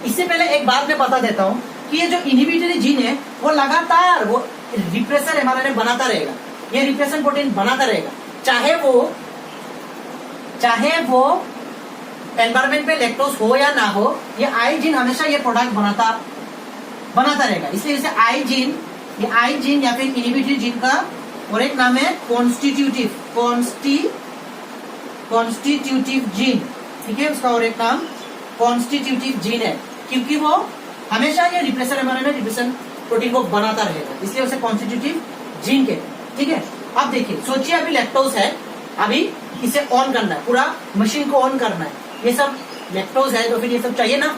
इससे पहले एक बात मैं बता देता हूं कि ये जो इनहिबिटरी जीन है वो लगातार वो रिप्रेसर एमआरएनए बनाता रहेगा, ये रिप्रेशन प्रोटीन बनाता रहेगा, चाहे वो एनवायरमेंट पे लैक्टोज हो या ना हो, ये आई जीन हमेशा ये प्रोडक्ट बनाता रहेगा। इसलिए इसे आई जीन या फिर इनहिबिटरी जीन का और एक नाम है कॉन्स्टिट्यूटिव जीन, ठीक है, उसका और एक नाम कॉन्स्टिट्यूटिव जीन है, क्योंकि वो हमेशा ये रिप्रेसर एमआरएनए रिप्रेशन प्रोटीन को बनाता रहेगा, इसलिए उसे कॉन्स्टिट्यूटिव जीन कहते हैं। ठीक है, अब देखिए, सोचिए अभी लैक्टोज है, अभी इसे ऑन करना है, पूरा मशीन को ऑन करना है, ये सब लैक्टोज है तो फिर ये सब चाहिए ना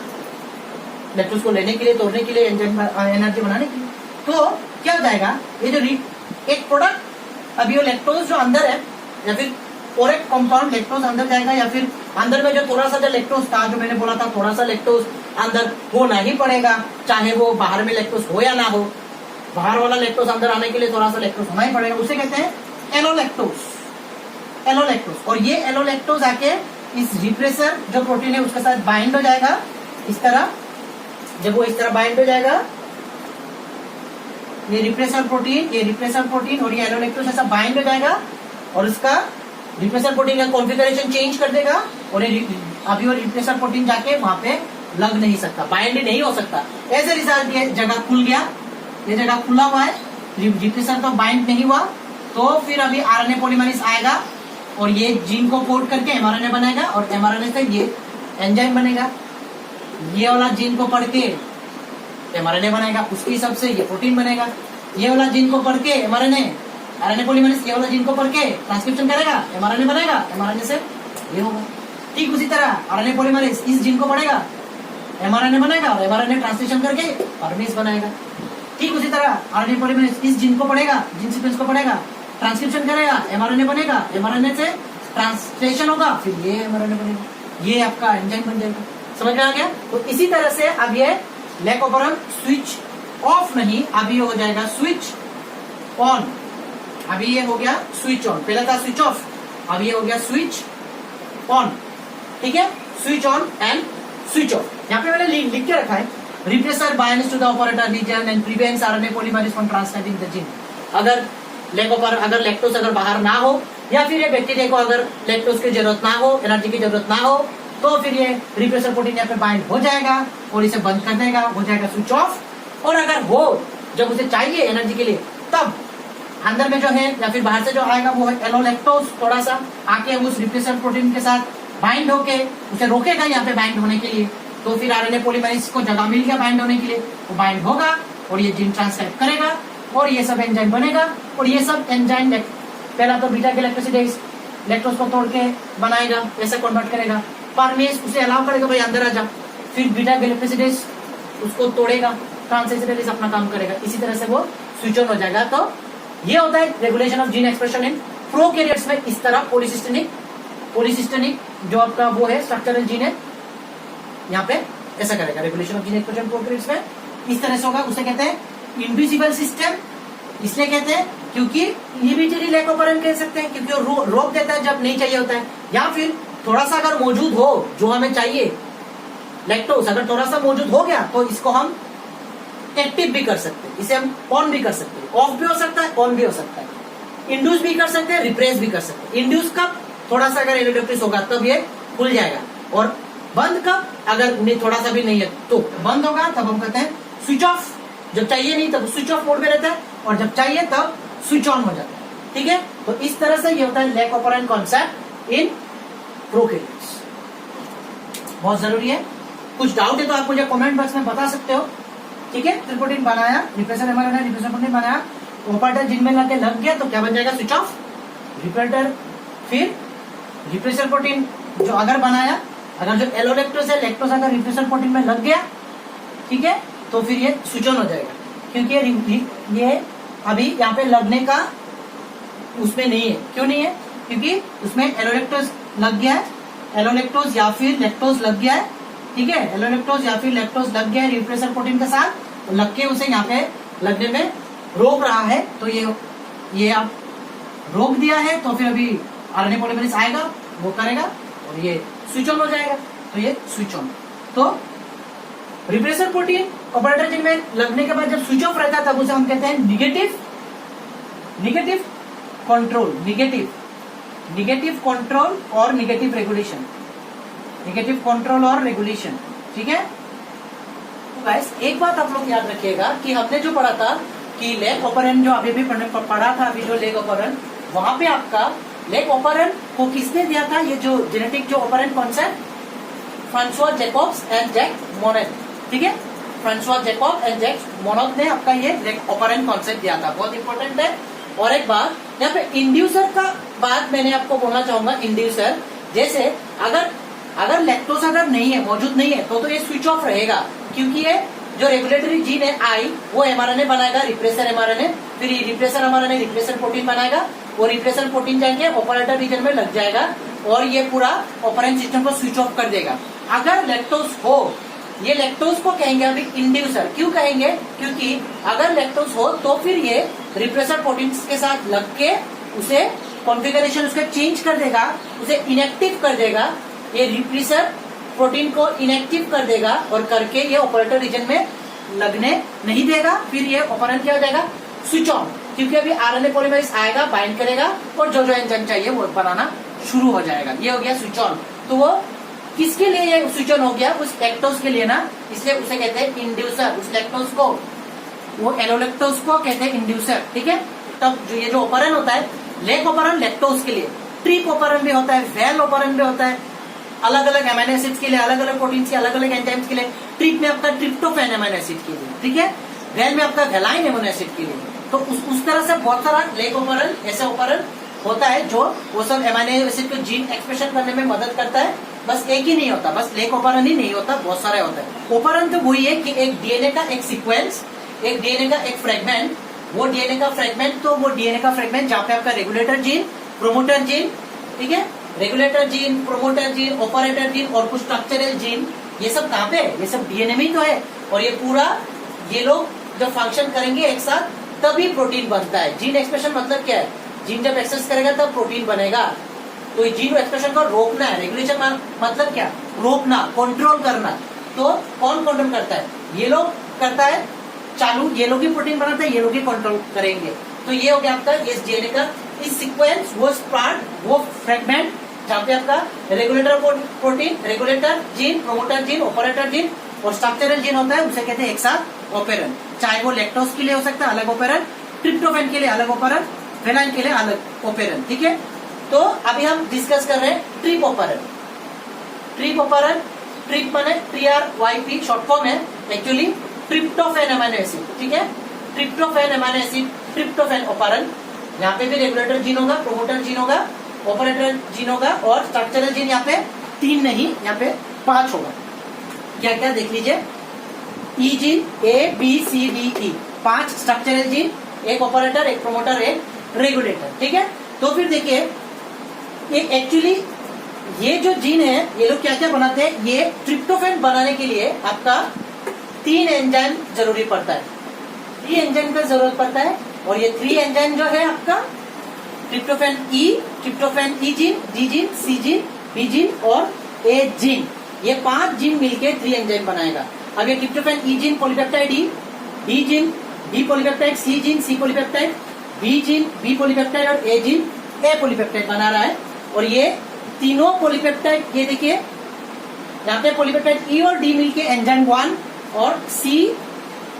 लैक्टोज को लेने के लिए, तोड़ने के लिए, एनर्जी बनाने के लिए। तो क्या हो जाएगा, ये जो एक प्रोडक्ट अभी वो लैक्टोज जो अंदर है या फिर और एक कंपाउंड लैक्टोज अंदर जाएगा, या फिर अंदर में जो थोड़ा सा जो लैक्टोज था, जो मैंने बोला था थोड़ा सा लैक्टोज अंदर होना ही पड़ेगा, चाहे वो बाहर में लैक्टोज हो या ना हो, बाहर वाला लैक्टोज अंदर आने के लिए थोड़ा सा लैक्टोज होना ही पड़ेगा, उसे कहते हैं एलोलैक्टोज। और ये एलोलैक्टोज आके इस रिप्रेसर जो प्रोटीन है उसके साथ बाइंड हो जाएगा, इस तरह। जब वो इस तरह बाइंड हो जाएगा, ये रिप्रेसर प्रोटीन और ये एलोलैक्टोज ऐसा बाइंड हो जाएगा और उसका रिप्रेसर प्रोटीन का कॉन्फ़िगरेशन चेंज कर देगा, और अभी वो रिप्रेसर प्रोटीन जाके वहां पे लग नहीं सकता, बाइंड नहीं हो सकता। एज ए रिजल्ट ये जगह खुल गया, ये जगह खुला हुआ है, रिप्रेसर तो बाइंड नहीं हुआ, तो फिर अभी आरएनए पॉलीमरेज आएगा और ये जीन को कोड करके एमआरएनए बनाएगा, और एमआरएनए से ये एंजाइम बनेगा, ये वाला जीन को पढ़ के एमआरएनए बनेगा, उसके हिसाब से ये प्रोटीन बनेगा। ये वाला जीन को पढ़ के आरएनए पॉलीमरेज ये वाला जीन को पढ़ के ट्रांसक्रिप्शन करेगा, एमआरएनए बनेगा, एमआरएनए से ये होगा। ठीक उसी तरह आरएनए पॉलीमरेज इस जीन को पढ़ेगा, एमआरएनए बनेगा, और एमआरएनए ट्रांसलेशन करके आरएनएस बनाएगा। ठीक उसी तरह आरएनए पॉलीमरेज इस जीन को पढ़ेगा, जीन सीक्वेंस को पढ़ेगा, ट्रांसक्रिप्शन करेगा, एमआरएनए बनेगा, एमआरएनए से ट्रांसलेशन होगा, फिर ये एमआरएनए बनेगा, ये आपका एंजाइम बन जाएगा। समझ में आ गया? तो इसी तरह से अब ये लैक ऑपरेंट स्विच ऑफ नहीं, अभी हो जाएगा स्विच ऑन। अभी ये हो गया स्विच ऑन, पहले था स्विच ऑफ, अब ये हो गया स्विच ऑन। ठीक है, switch on and switch off. यहाँ पे मैंने लिख के रखा है, repressor binds to the operator region and prevents RNA polymerase from translating the gene. अगर लैक्टोज अगर बाहर ना हो, या फिर ये बैक्टीरिया को अगर लैक्टोज की जरूरत ना हो, एनर्जी की जरूरत ना हो, तो फिर ये रिप्रेसर प्रोटीन यहाँ पे बाइंड हो जाएगा और इसे बंद कर देगा, हो जाएगा स्विच ऑफ। और अगर हो, जब उसे चाहिए एनर्जी के लिए, तब अंदर में जो है या फिर बाहर से जो आएगा वो है एलोलैक्टोज, थोड़ा सा आके उस रिप्रेसर प्रोटीन के साथ बाइंड होके उसे रोकेगा यहाँ पे बाइंड होने के लिए। तो फिर आरएनए पॉलीमरेज को जगह मिल गया बाइंड होने के लिए, वो बाइंड होगा और ये जीन ट्रांसक्राइब करेगा और ये सब एंजाइम बनेगा। और ये सब एंजाइम पहला तो बीटा गैलेक्टोसिडेज लैक्टोज को तोड़ के बनाएगा, ऐसा कन्वर्ट करेगा, परमेज उसे अलाउ करेगा भाई अंदर आ जा, फिर बीटा गैलेक्टोसिडेज उसको तोड़ेगा, ट्रांसलेशनलिस अपना काम करेगा, इसी तरह से वो स्विच ऑन हो जाएगा। तो ये होता है regulation of gene expression in prokaryotes में। इस तरह पॉलीसिस्टेनिक जो आपका वो है स्ट्रक्चरल जीन है, यहाँ पे ऐसा करेगा regulation of gene expression prokaryotes में, इस तरह से होगा। उसे कहते हैं इनविजिबल सिस्टम, इसलिए कहते हैं क्योंकि इनहिबिटरी लैक ऑपरेंट कह सकते हैं, क्योंकि वो रोक देता है जब नहीं चाहिए होता है, या फिर थोड़ा सा अगर मौजूद हो जो हमें चाहिए, लैक्टोज अगर थोड़ा सा मौजूद हो गया तो इसको हम एक्टिव भी कर सकते हैं, इसे हम ऑन भी कर सकते हैं, ऑफ भी हो सकता है, ऑन भी हो सकता है, इंड्यूस भी कर सकते हैं, रिप्रेस भी कर सकते हैं। इंड्यूस कब, थोड़ा सा अगर एलोलैक्टोज होगा तब ये खुल जाएगा, और बंद कब, अगर थोड़ा सा भी नहीं है तो बंद होगा, तब हम कहते हैं स्विच ऑफ। जब चाहिए नहीं तब स्विच ऑफ मोड में रहता है, और जब चाहिए तब स्विच ऑन हो जाता है। ठीक है, तो इस तरह से ये होता है lac operon concept in prokaryotes. बहुत जरूरी है। कुछ डाउट है तो आप मुझे कमेंट बॉक्स में बता सकते हो। ठीक है, प्रोटीन बनाया, रिप्रेसर एमआरएनए रिप्रेसर प्रोटीन बनाया, ऑपरेटर जिन में लग गया तो क्या बन जाएगा, स्विच ऑफ रिप्रेटर। फिर रिप्रेसर प्रोटीन जो अगर बनाया, अगर जो एलोलैक्टोज है, लैक्टोज अगर रिप्रेसर प्रोटीन में लग गया, ठीक है, तो फिर ये स्विच ऑन हो जाएगा, क्योंकि ये अभी यहाँ पे लगने का उसमें नहीं है। क्यों नहीं है? क्योंकि उसमें एलोलैक्टोज लग गया है, एलोलैक्टोज या फिर लैक्टोज लग गया है। ठीक है, एलोलैक्टोज या फिर लैक्टोज लग गया है रिप्रेसर प्रोटीन के साथ, तो लग के उसे यहाँ पे लगने में रोक रहा है। तो ये आप रोक दिया है, तो फिर अभी आरएनए पॉलीमरेज आएगा, वो करेगा और ये स्विच ऑन हो जाएगा, तो ये स्विच ऑन। तो रिप्रेसर प्रोटीन ऑपरेटर जीन में लगने के बाद जब स्विच ऑफ रहता है तब उसे हम कहते हैं निगेटिव कंट्रोल, निगेटिव कंट्रोल और निगेटिव रेगुलेशन, निगेटिव कंट्रोल और रेगुलेशन। ठीक है, तो गाइस एक बात आप लोग याद रखिएगा कि हमने जो पढ़ा था कि लेग ऑपरेंट जो अभी भी पढ़ा था, अभी जो लेग ऑपरेंट, वहां पे आपका लेग ऑपरेंट को किसने दिया था, ये जो जेनेटिक जो ऑपरेंट कौन सा है, Francois Jacobs and Jacques Monod. ठीक है, Francois Jacob and Jacques Monod ने आपका ये लेग ऑपरेंट कॉन्सेप्ट दिया था, बहुत इंपॉर्टेंट है। और एक बात यहाँ पे इंड्यूसर का बात मैंने आपको बोलना चाहूंगा। इंड्यूसर जैसे अगर लैक्टोज अगर नहीं है, मौजूद नहीं है, तो ये स्विच ऑफ रहेगा, क्योंकि ये जो रेगुलेटरी जीन है आई, वो एमआरएनए बनाएगा, रिप्रेसर एमआरएनए, फिर रिप्रेसर एमआरएनए रिप्रेसर प्रोटीन बनाएगा, वो रिप्रेसर प्रोटीन जाके ऑपरेटर रीजन में लग जाएगा और ये पूरा ऑपरेंट सिस्टम को स्विच ऑफ कर देगा। अगर लैक्टोज हो, ये लैक्टोज को कहेंगे अभी इंड्यूसर। क्यों कहेंगे, क्योंकि अगर लैक्टोज हो तो फिर ये रिप्रेसर प्रोटीन के साथ लग के उसे कॉन्फ़िगरेशन उसका चेंज कर देगा, उसे इनएक्टिव कर देगा, ये रिप्रेसर प्रोटीन को इनएक्टिव कर देगा और करके ये ऑपरेटर रीजन में लगने नहीं देगा, फिर ये ऑपरेंट क्या हो जाएगा, स्विच ऑन, क्योंकि अभी आरएनए पॉलीमरेज आएगा, बाइंड करेगा और जो एंजाइम चाहिए वो बनाना शुरू हो जाएगा। ये हो गया स्विच ऑन। तो वो किसके लिए ये स्विच ऑन हो गया, उस लैक्टोज के लिए ना, इसलिए उसे कहते हैं इंड्यूसर। उस लैक्टोज को, वो एलोलैक्टोज को कहते हैं इंड्यूसर। ठीक है, तब जो ये जो ऑपरेंट होता है, लेग ऑपरेंट लैक्टोज के लिए, ट्रिप ऑपरेंट भी होता है, वेल ऑपरेंट भी होता है, अलग अलग अमीनो एसिड्स के लिए, अलग अलग प्रोटीन्स के, अलग अलग एंजाइम्स के लिए। ट्रिप में आपका ट्रिप्टोफैन अमीनो एसिड के लिए, ठीक है, वेल में आपका वेलाइन अमीनो एसिड के लिए। तो उस तरह से बहुत सारा लेग ऑपरेंट, ऐसे ऑपरेंट होता है जो वो सब अमीनो एसिड को जीन एक्सप्रेशन करने में मदद करता है। बस एक ही नहीं होता, बस लेग ऑपरेंट ही नहीं होता, बहुत सारे होता है। ऑपरेंट तो वही है कि एक डीएनए का एक सीक्वेंस, एक डीएनए का एक फ्रेगमेंट, वो डीएनए का फ्रेगमेंट, तो वो डीएनए का फ्रेगमेंट जहाँ पे आपका रेगुलेटर जीन, प्रोमोटर जीन, ठीक है, regulator gene, promoter gene, operator gene और कुछ स्ट्रक्चरल जीन, ये सब कहाँ पे है, ये सब डीएनए में ही तो है। और ये पूरा, ये लोग जब फंक्शन करेंगे एक साथ तभी प्रोटीन बनता है। जीन एक्सप्रेशन मतलब क्या है, जीन जब एक्सेस करेगा तब प्रोटीन बनेगा। तो जीन एक्सप्रेशन को रोकना है, रेगुलेशन मतलब क्या, रोकना, कंट्रोल करना। तो कौन कंट्रोल करता है, ये लोग करता है चालू, ये लोग ही प्रोटीन बनाते हैं, ये लोग ही कंट्रोल करेंगे। तो ये हो गया आपका इस डीएनए का इस सीक्वेंस, वो पार्ट, वो फ्रेगमेंट जहाँ पे आपका regulator protein, regulator gene, promoter gene, operator gene और स्ट्रक्चरल जीन होता है, उसे कहते हैं एक साथ ऑपरेंट। चाहे वो लैक्टोज के लिए हो सकता है अलग ऑपरेंट, ट्रिप्टोफैन के लिए अलग ऑपरेंट, वेलाइन के लिए अलग ऑपरेंट। ठीक है, तो अभी हम डिस्कस कर रहे हैं trp operon. Trp operon, trp माने TRYP शॉर्ट फॉर्म है, एक्चुअली ट्रिप्टोफैन अमीनो एसिड। ठीक है, tryptophan amino acid, tryptophan operon. यहाँ पे भी रेगुलेटर जीन होगा, प्रोमोटर जीन होगा, ऑपरेटर जीन होगा और स्ट्रक्चरल जीन यहाँ पे 3 नहीं, यहाँ पे 5 होगा। क्या क्या देख लीजिए, ई जीन, ABCDE, 5 स्ट्रक्चरल जीन, एक ऑपरेटर, एक प्रोमोटर, एक रेगुलेटर। ठीक है, तो फिर देखिए ये एक्चुअली ये जो जीन है, ये लोग क्या क्या बनाते हैं, ये ट्रिप्टोफैन बनाने के लिए आपका 3 एंजाइम जरूरी पड़ता है, 3 एंजाइम का जरूरत पड़ता है। और ये 3 एंजाइम जो है आपका tryptophan E gene, D gene, C gene, B gene और ए जीन, ये 5 जीन मिलके 3 एंजाइम बनाएगा। अब ये tryptophan E gene polypeptide E, D gene D polypeptide, C gene C polypeptide, B gene B polypeptide और ए जीन ए पॉलीपेप्टाइड बना रहा है। और ये तीनों पॉलीपेप्टाइड, ये देखिए यहाँ पे पॉलीपेप्टाइड ई और डी मिलके एंजाइम 1 और सी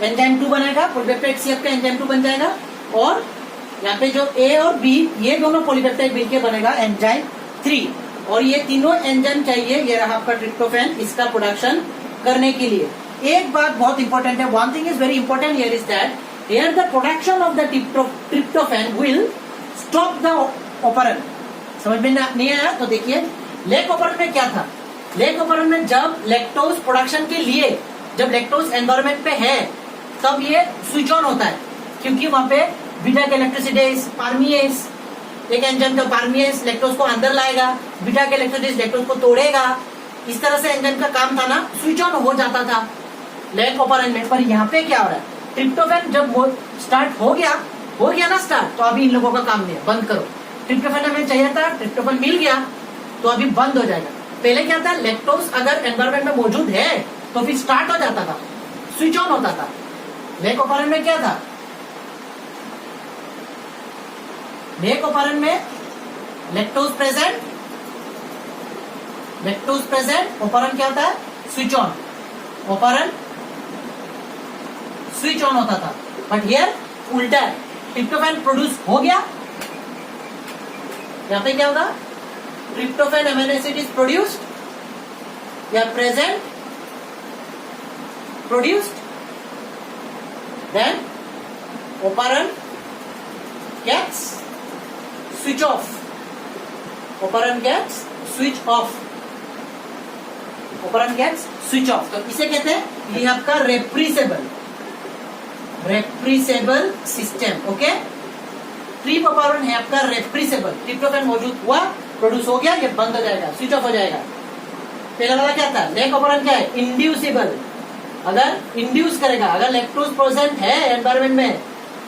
एंजाइम 2 बनेगा, पॉलीपेप्टाइड सी आपका एंजाइम 2 बन जाएगा। और यहाँ पे जो ए और बी, ये दोनों पॉलीपेप्टाइड मिलके बनेगा एंजाइम 3। और ये तीनों एंजाइम चाहिए, ये रहा आपका ट्रिप्टोफैन, इसका प्रोडक्शन करने के लिए। एक बात बहुत इंपॉर्टेंट है, one thing is very important here is that here the production of the tryptophan will stop the operon. समझ में नहीं आया तो देखिए, लेग ऑपरेंट में क्या था, लेग ऑपरेंट में जब लैक्टोज प्रोडक्शन के लिए, जब लैक्टोज एनवायरमेंट पे है तब ये स्विच ऑन होता है, क्योंकि वहां पे बीटा गैलेक्टोसिडेज, पार्मिएज, एक एंजाइम तो पार्मिएज लैक्टोज को अंदर लाएगा, बीटा गैलेक्टोसिडेज लैक्टोज को तोड़ेगा। इस तरह से एंजाइम का काम था ना, स्विच ऑन हो जाता था लेग ऑपरेंट में। पर यहाँ पे क्या हो रहा है, ट्रिप्टोफैन जब वो स्टार्ट हो गया ना स्टार्ट, तो अभी इन लोगों का काम नहीं है, बंद करो। ट्रिप्टोफैन हमें चाहिए था, ट्रिप्टोफैन मिल गया तो अभी बंद हो जाएगा। पहले क्या था, लैक्टोज अगर एनवायरमेंट में मौजूद है तो फिर स्टार्ट हो जाता था, स्विच ऑन होता था। लेक ऑपरेंट में क्या था, लेक ऑपरेंट में lactose present, lactose present, operon क्या होता है, switch on, operon switch on होता था। बट हियर उल्टा है, ट्रिप्टोफैन प्रोड्यूस हो गया, यहां पे क्या होगा, tryptophan amino acid is produced या present, produced, then operon gets switch off, operon gets switch off, operon gets switch off. तो इसे कहते हैं, ये आपका repressible, repressible system. Okay, trp operon है आपका रेप्रीसेबल, ट्रिप्टोफैन मौजूद हुआ, प्रोड्यूस हो गया, ये बंद हो जाएगा, स्विच ऑफ हो जाएगा। पहला वाला क्या था, लेक ऑपरेंट क्या है, इंड्यूसिबल, अगर इंड्यूस करेगा, अगर लैक्टोज प्रेजेंट है एनवायरमेंट में,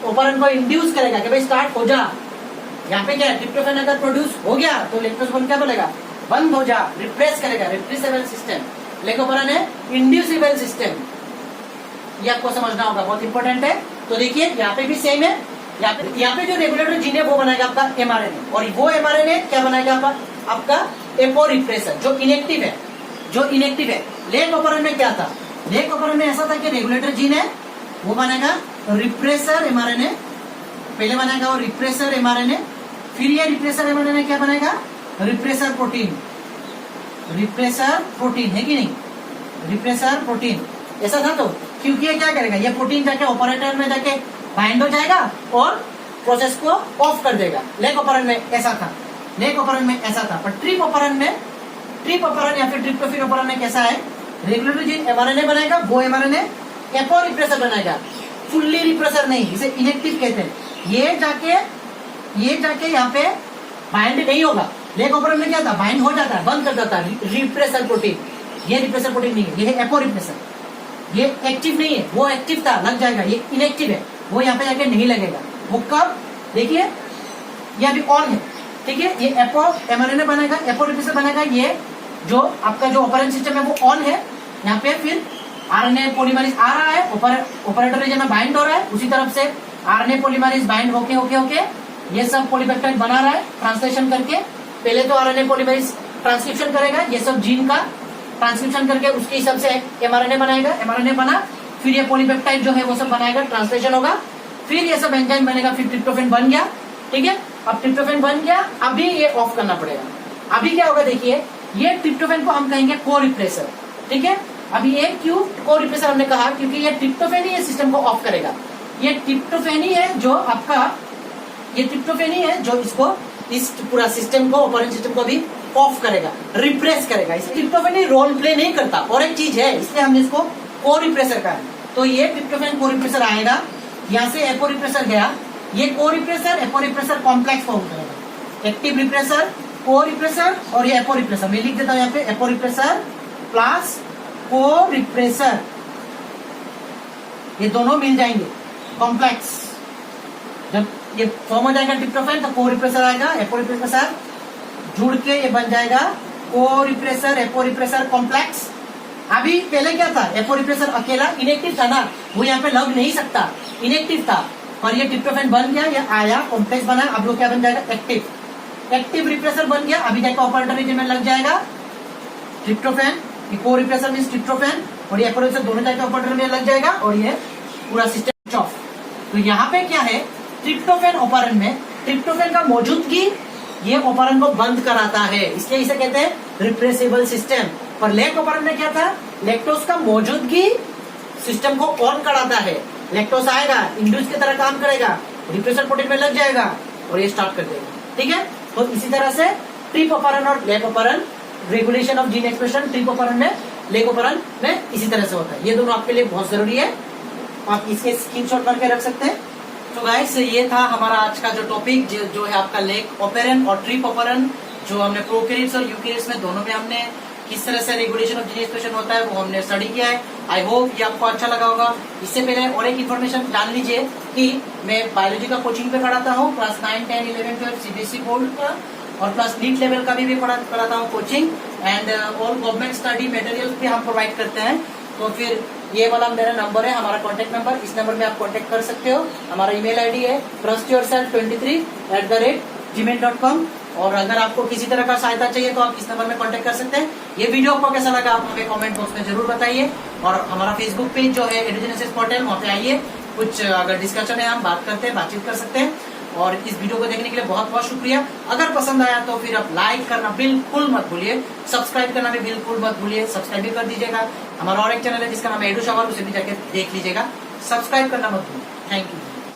ऑपरेंट को इंड्यूस करेगा कि भाई स्टार्ट हो जा। यहाँ पे क्या है, ट्रिप्टोफैन अगर प्रोड्यूस हो गया तो लैक्टोज बन क्या बोलेगा, बंद हो जा, रिप्लेस करेगा, रिप्लेसेबल सिस्टम। लेक ऑपरेंट है इंड्यूसिबल सिस्टम, ये आपको समझना होगा, बहुत इंपॉर्टेंट है। तो देखिए यहाँ पे भी सेम है, यहाँ पे जो रेगुलेटर जीन है वो बनाएगा आपका एमआरएनए, और वो एमआरएनए क्या बनाएगा आपका एपो रिप्रेसर, जो इनएक्टिव है, जो इनएक्टिव है। लेक ऑपरेंट में क्या था, लेक ऑपरेंट में ऐसा था कि रेगुलेटर जीन है वो बनाएगा रिप्रेसर एमआरएनए, पहले बनाएगा वो रिप्रेसर एमआरएनए, फिर ये रिप्रेसर एमआरएनए क्या बनाएगा, रिप्रेसर प्रोटीन, रिप्रेसर प्रोटीन है कि नहीं, रिप्रेसर प्रोटीन। ऐसा था, तो क्योंकि ये क्या करेगा, ये प्रोटीन जाके ऑपरेटर में जाके बाइंड हो जाएगा और प्रोसेस को ऑफ कर देगा। लेक ऑपरेंट में ऐसा था, लेक ऑपरेंट में ऐसा था। पर ट्रिप ऑपरेंट में, ट्रिप ऑपरेंट या फिर ट्रिप्टोफैन ऑपरेंट में कैसा है, रेगुलेटर जीन एमआरएनए बनाएगा, वो एमआरएनए एपो रिप्रेसर बनाएगा, फुल्ली रिप्रेसर नहीं, इसे इनएक्टिव कहते हैं। ये जाके यहाँ पे बाइंड नहीं होगा। लेक ऑपरेंट में क्या था, बाइंड हो जाता है, बंद कर देता है, रिप्रेसर प्रोटीन। ये रिप्रेसर प्रोटीन नहीं है, ये है एपो रिप्रेसर, ये एक्टिव नहीं है, वो एक्टिव था, लग जाएगा, ये इनएक्टिव है, वो यहाँ पे जाके नहीं लगेगा। वो कब, देखिए ये अभी ऑन है, ठीक है, ये एपो एमआरएनए बनेगा, एपो रिप्रेसर बनेगा, ये जो आपका जो ऑपरेंट सिस्टम है वो ऑन है। यहाँ पे फिर आरएनए पॉलीमरेज आ रहा है, ऑपरेटर रीजन में बाइंड हो रहा है, उसी तरफ से आरएनए पॉलीमरेज बाइंड होके होके होके ये सब पॉलीपेप्टाइड बना रहा है, ट्रांसलेशन करके। पहले तो आरएनए पॉलीमरेज ट्रांसक्रिप्शन करेगा, ये सब जीन का ट्रांसक्रिप्शन करके उसके हिसाब से एमआरएनए बनाएगा, एमआरएनए बना, फिर ये पॉलीपेप्टाइड जो है वो सब बनाएगा, ट्रांसलेशन होगा, फिर ये सब एंजाइम बनेगा, फिर ट्रिप्टोफैन बन गया, ठीक है। अब ट्रिप्टोफैन बन गया, अभी ये ऑफ करना पड़ेगा। अभी क्या होगा, देखिए ये ट्रिप्टोफैन को हम कहेंगे को रिप्रेसर, ठीक है। अभी ये क्यों को रिप्रेसर हमने कहा, क्योंकि ये ट्रिप्टोफैन ही ये सिस्टम को ऑफ करेगा। ये ट्रिप्टोफैन ही है जो आपका, ये ट्रिप्टोफैन ही है जो इसको, इस पूरा सिस्टम को, ऑपरेटिंग सिस्टम को भी ऑफ करेगा, रिप्रेस करेगा। इस ट्रिप्टोफैन ही रोल प्ले नहीं करता, और एक चीज है, इसलिए हमने इसको को रिप्रेसर कहा। तो ये ट्रिप्टोफैन को रिप्रेसर आएगा, यहाँ से एपो रिप्रेसर गया, ये को repressor apo repressor complex form करेगा, एक्टिव रिप्रेसर, को रिप्रेसर, और ये एपो रिप्रेसर। मैं लिख देता हूँ यहाँ पे, एपो रिप्रेसर प्लस को रिप्रेसर, ये दोनों मिल जाएंगे कॉम्प्लेक्स। जब ये फॉर्म हो जाएगा ट्रिप्टोफैन, तो को रिप्रेसर आएगा, एपो रिप्रेसर जुड़ के ये बन जाएगा को रिप्रेसर एपो रिप्रेसर कॉम्प्लेक्स। अभी पहले क्या था, एपो रिप्रेसर अकेला इनएक्टिव था ना, वो यहाँ पे लग नहीं सकता, इनएक्टिव था। और ये ट्रिप्टोफैन बन गया, ये आया, कॉम्प्लेक्स बना, अब लोग क्या बन जाएगा, एक्टिव। एक्टिव रिप्रेसर बन गया, अभी जाकर ऑपरेटर रीजन में लग जाएगा ट्रिप्टोफैन, ये को रिप्रेसर मींस ट्रिप्टोफैन, और ये एपो रिप्रेसर दोनों जाकर ऑपरेटर में लग जाएगा, और ये पूरा सिस्टम ऑफ। तो यहाँ पे क्या है, ट्रिप्टोफैन ऑपरेंट में ट्रिप्टोफैन का मौजूदगी ये ऑपरेंट को बंद कराता है, इसलिए इसे कहते हैं रिप्रेसिबल सिस्टम। पर लेक ऑपरेंट में क्या था, लैक्टोज का मौजूदगी सिस्टम को ऑन कराता है। लैक्टोज आएगा, इंड्यूस की तरह काम करेगा, रिप्रेसर प्रोटीन में लग जाएगा और ये स्टार्ट कर देगा, ठीक है। तो इसी तरह से ट्रिप ऑपरेंट और lac operon, regulation of gene expression trp operon में, लेक ऑपरेंट में इसी तरह से होता है। ये दोनों आपके लिए बहुत जरूरी है, आप इसके स्क्रीनशॉट करके रख सकते हैं। तो गाइस ये था हमारा आज का जो टॉपिक, जो है आपका लेक ऑपरेंट और ट्रिप ऑपरेंट, जो हमने प्रोकैरियोट्स और यूकैरियोट्स में दोनों में हमने किस तरह से रेगुलेशन ऑफ जीनियस क्वेश्चन होता है वो हमने स्टडी किया है। आई होप ये आपको अच्छा लगा होगा। इससे पहले और एक इन्फॉर्मेशन जान लीजिए कि मैं बायोलॉजी का कोचिंग पे पढ़ाता हूँ, क्लास 9, 10, 11, 12 सीबीएसई बोर्ड का और प्लस नीट लेवल का भी कराता हूँ कोचिंग एंड और गवर्नमेंट स्टडी मटेरियल भी हम प्रोवाइड करते हैं। तो फिर ये वाला मेरा नंबर है, हमारा कॉन्टेक्ट नंबर, इस नंबर में आप कॉन्टेक्ट कर सकते हो। हमारा ईमेल आईडी है trustyourself23@gmail.com और अगर आपको किसी तरह का सहायता चाहिए तो आप इस नंबर में कॉन्टेक्ट कर सकते हैं। ये वीडियो आपको कैसा लगा आप हमें कमेंट बॉक्स में जरूर बताइए और हमारा फेसबुक पेज जो है एडुजेनेसिस पोर्टल, वहाँ पे आइए, कुछ अगर डिस्कशन है हम बातचीत कर सकते हैं। और इस वीडियो को देखने के लिए बहुत बहुत शुक्रिया। अगर पसंद आया तो फिर आप लाइक करना बिल्कुल मत भूलिए, सब्सक्राइब करना भी बिल्कुल मत भूलिए, सब्सक्राइब भी कर दीजिएगा। हमारा और एक चैनल है जिसका नाम है एडू शावर, उसे भी जाके देख लीजिएगा, सब्सक्राइब करना मत भूलिए। Thank you.